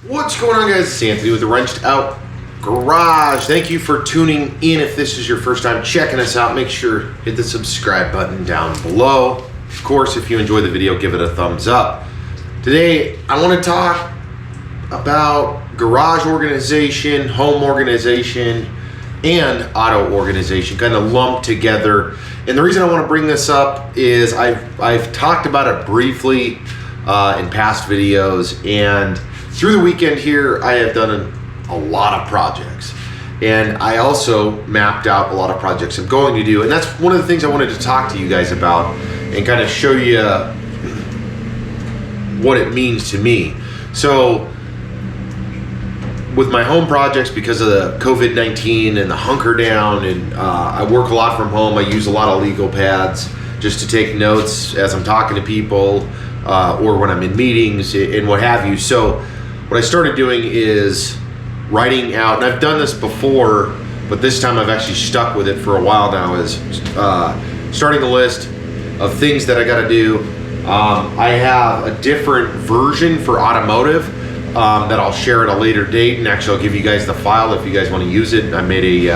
What's going on, guys? It's Anthony with the Wrenched Out Garage. Thank you for tuning in. If this is your first time checking us out, make sure hit the subscribe button down below. Of course, if you enjoy the video, give it a thumbs up. Today, I want to talk about garage organization, home organization, and auto organization, kind of lumped together. And the reason I want to bring this up is I've talked about it briefly in past videos, and through the weekend here, I have done a lot of projects, and I also mapped out a lot of projects I'm going to do, and that's one of the things I wanted to talk to you guys about and kind of show you what it means to me. So with my home projects, because of the COVID-19 and the hunker down, and I work a lot from home, I use a lot of legal pads just to take notes as I'm talking to people or when I'm in meetings and what have you. So what I started doing is writing out, and I've done this before, but this time I've actually stuck with it for a while now, is starting a list of things that I got to do. I have a different version for automotive that I'll share at a later date, and actually I'll give you guys the file if you guys want to use it. I made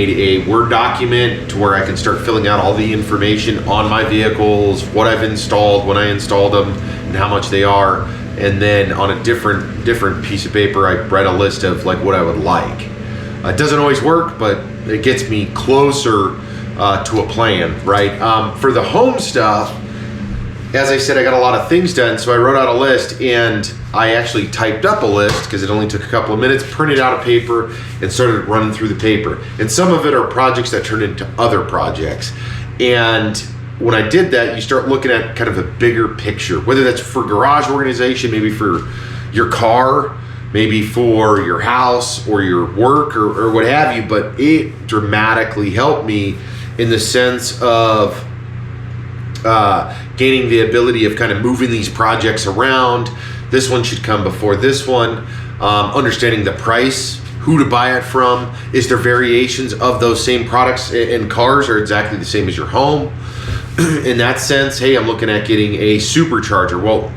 a Word document to where I can start filling out all the information on my vehicles, what I've installed, when I installed them, and how much they are. And then on a different piece of paper, I write a list of like what I would like. It doesn't always work, but it gets me closer to a plan, right? For the home stuff, as I said, I got a lot of things done, so I wrote out a list, and I actually typed up a list because it only took a couple of minutes, printed out a paper, and started running through the paper. And some of it are projects that turned into other projects. And when I did that, you start looking at kind of a bigger picture, whether that's for garage organization, maybe for your car, maybe for your house or your work or what have you. But it dramatically helped me in the sense of gaining the ability of kind of moving these projects around. This one should come before this one, understanding the price, who to buy it from, is there variations of those same products, and cars are exactly the same as your home. In that sense, hey, I'm looking at getting a supercharger. Well,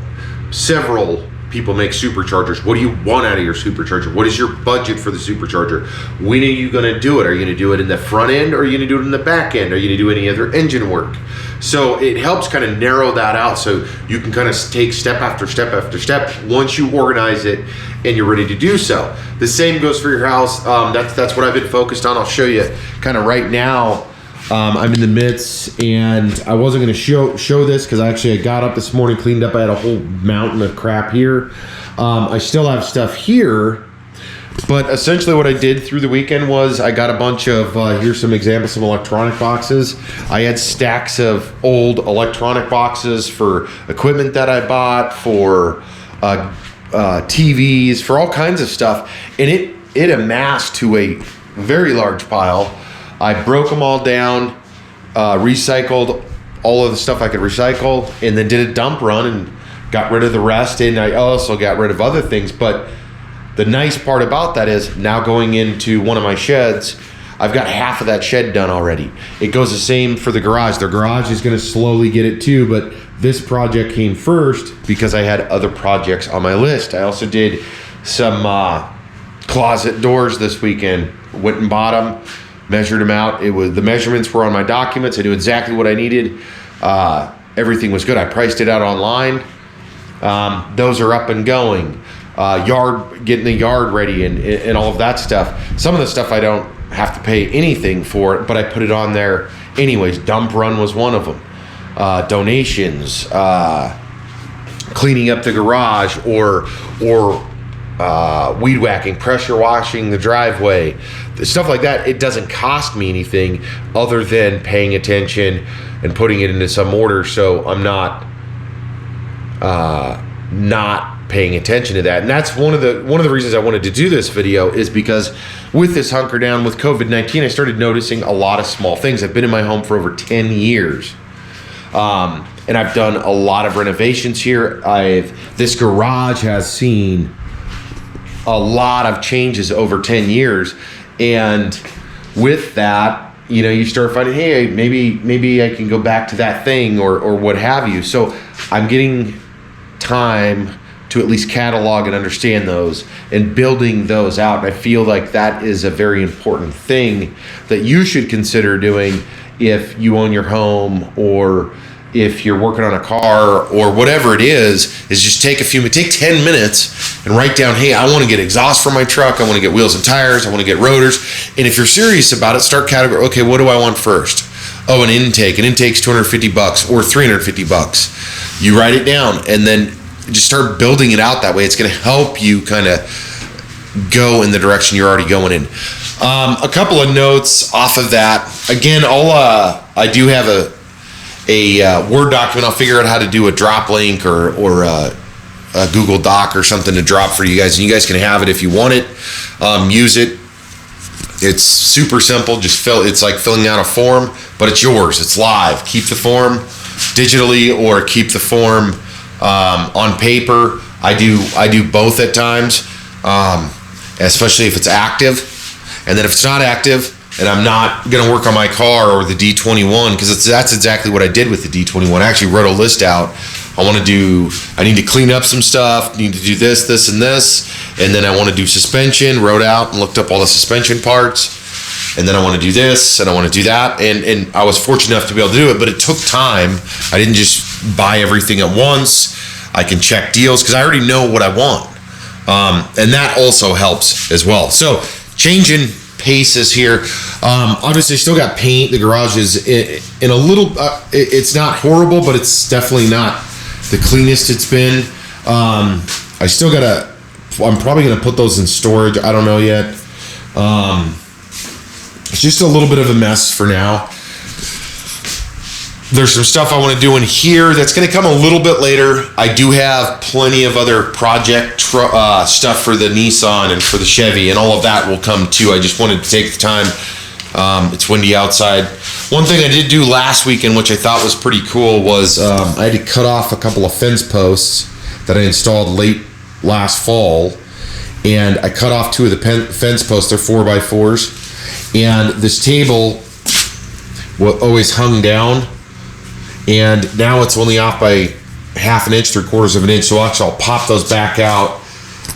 several people make superchargers. What do you want out of your supercharger? What is your budget for the supercharger? When are you going to do it? Are you going to do it in the front end, or are you going to do it in the back end? Are you going to do any other engine work? So it helps kind of narrow that out, so you can kind of take step after step after step once you organize it and you're ready to do so. The same goes for your house. That's what I've been focused on. I'll show you kind of right now. I'm in the midst, and I wasn't going to show this because I got up this morning, cleaned up. I had a whole mountain of crap here. I still have stuff here, but essentially what I did through the weekend was I got a bunch of, here's some examples, some electronic boxes. I had stacks of old electronic boxes for equipment that I bought, for TVs, for all kinds of stuff, and it amassed to a very large pile. I broke them all down, recycled all of the stuff I could recycle, and then did a dump run and got rid of the rest. And I also got rid of other things. But the nice part about that is now going into one of my sheds, I've got half of that shed done already. It goes the same for the garage. The garage is going to slowly get it too, but this project came first because I had other projects on my list. I also did some closet doors this weekend. Went and bought them. Measured them out. The measurements were on my documents. I knew exactly what I needed. Everything was good. I priced it out online. Those are up and going. Getting the yard ready and all of that stuff. Some of the stuff I don't have to pay anything for it, but I put it on there anyways. Dump run was one of them. Donations, cleaning up the garage, or weed whacking, pressure washing the driveway, stuff like that. It doesn't cost me anything other than paying attention and putting it into some order, so I'm not paying attention to that. And that's one of the reasons I wanted to do this video, is because with this hunker down with COVID-19, I started noticing a lot of small things. I've been in my home for over 10 years. And I've done a lot of renovations here. This garage has seen a lot of changes over 10 years. And with that, you know, you start finding, hey, maybe I can go back to that thing or what have you. So I'm getting time to at least catalog and understand those and building those out. And I feel like that is a very important thing that you should consider doing if you own your home, or if you're working on a car, or whatever it is just take 10 minutes and write down, hey, I want to get exhaust for my truck, I want to get wheels and tires, I want to get rotors. And if you're serious about it, start category. Okay, what do I want first? Oh, an intake's $250 or $350. You write it down and then just start building it out that way. It's going to help you kind of go in the direction you're already going in. A couple of notes off of that. Again, I do have a Word document. I'll figure out how to do a drop link or a Google Doc or something to drop for you guys. And you guys can have it if you want it. Use it. It's super simple. It's like filling out a form, but it's yours. It's live. Keep the form digitally or keep the form on paper. I do both at times, especially if it's active. And then if it's not active and I'm not going to work on my car or the D21, because that's exactly what I did with the D21. I actually wrote a list out. I need to clean up some stuff, need to do this, and this. And then I want to do suspension, wrote out and looked up all the suspension parts. And then I want to do this and I want to do that. And I was fortunate enough to be able to do it, but it took time. I didn't just buy everything at once. I can check deals because I already know what I want. And that also helps as well. So changing paces here. Obviously still got paint. The garage is in a little, it's not horrible, but it's definitely not the cleanest it's been. I'm probably going to put those in storage. I don't know yet. It's just a little bit of a mess for now. There's some stuff I want to do in here that's going to come a little bit later. I do have plenty of other project stuff for the Nissan and for the Chevy, and all of that will come too. I just wanted to take the time. It's windy outside. One thing I did do last weekend, which I thought was pretty cool, was I had to cut off a couple of fence posts that I installed late last fall, and I cut off two of the fence posts. They're 4x4s, and this table always hung down. And now it's only off by 1/2 inch, 3/4 of an inch. So actually I'll pop those back out.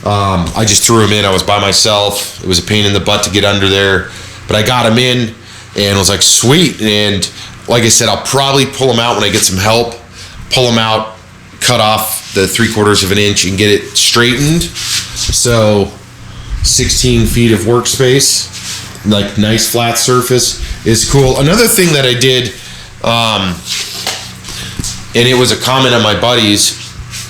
I just threw them in. I was by myself. It was a pain in the butt to get under there, but I got them in and was like, sweet. And like I said, I'll probably pull them out when I get some help, pull them out, cut off the 3/4 of an inch and get it straightened. So 16 feet of workspace, like nice flat surface is cool. Another thing that I did, and it was a comment on my buddy's.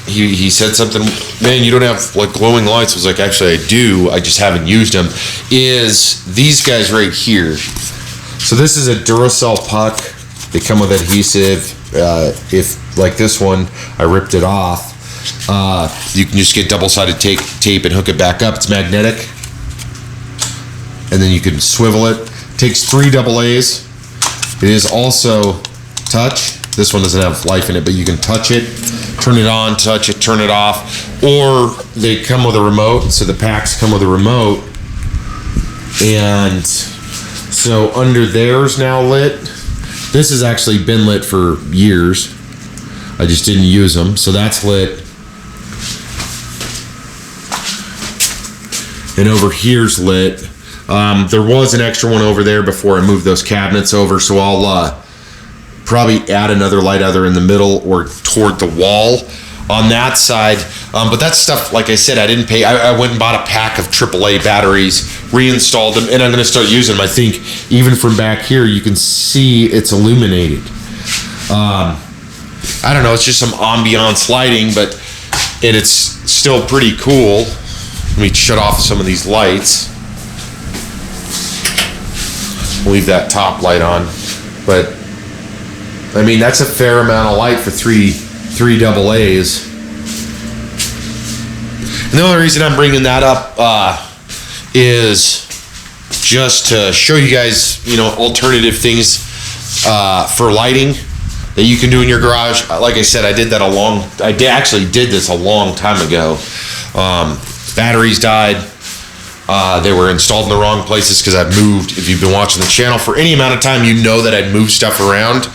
He said something, man, you don't have like glowing lights. I was like, actually I do, I just haven't used them. Is these guys right here. So this is a Duracell puck. They come with adhesive. If like this one, I ripped it off. You can just get double-sided tape and hook it back up. It's magnetic. And then you can swivel it. Takes 3 AA's. It is also touch. This one doesn't have life in it, but you can touch it, turn it on, touch it, turn it off, or they come with a remote. So the packs come with a remote, and so under there's now lit. This has actually been lit for years. I just didn't use them, so that's lit. And over here's lit. There was an extra one over there before I moved those cabinets over, so I'll probably add another light either in the middle or toward the wall on that side. But that stuff, like I said, I didn't pay. I went and bought a pack of AAA batteries, reinstalled them, and I'm going to start using them. I think even from back here, you can see it's illuminated. I don't know, it's just some ambiance lighting, but it's still pretty cool. Let me shut off some of these lights. Leave that top light on, but I mean, that's a fair amount of light for three AA's. And the only reason I'm bringing that up is just to show you guys, alternative things for lighting that you can do in your garage. Like I said, I actually did this a long time ago. Batteries died. They were installed in the wrong places because I've moved. If you've been watching the channel for any amount of time, you know that I'd moved stuff around.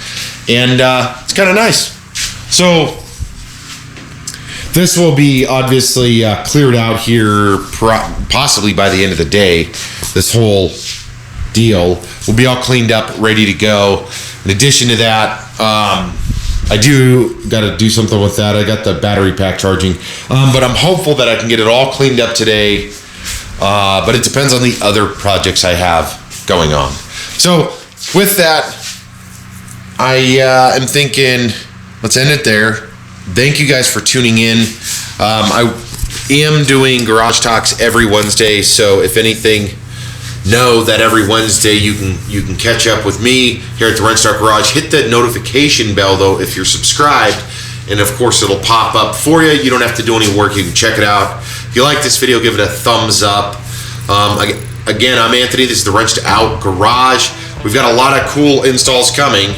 And it's kind of nice. So This will be obviously cleared out here possibly by the end of the day. This whole deal will be all cleaned up, ready to go. In addition to that, I do got to do something with that. I got the battery pack charging, but I'm hopeful that I can get it all cleaned up today. But it depends on the other projects I have going on. So with that, I am thinking, let's end it there. Thank you guys for tuning in. I am doing Garage Talks every Wednesday, so if anything, know that every Wednesday you can catch up with me here at the Wrench Talk Garage. Hit that notification bell though if you're subscribed, and of course it'll pop up for you. You don't have to do any work. You can check it out. If you like this video, give it a thumbs up. Again, I'm Anthony. This is the Wrenched Out Garage. We've got a lot of cool installs coming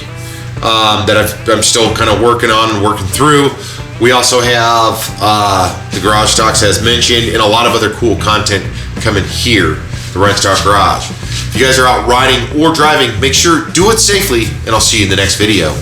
that I'm still kind of working on and working through. We also have the Garage Talks as mentioned, and a lot of other cool content coming here, the Wrench Talk Garage. If you guys are out riding or driving, make sure do it safely, and I'll see you in the next video.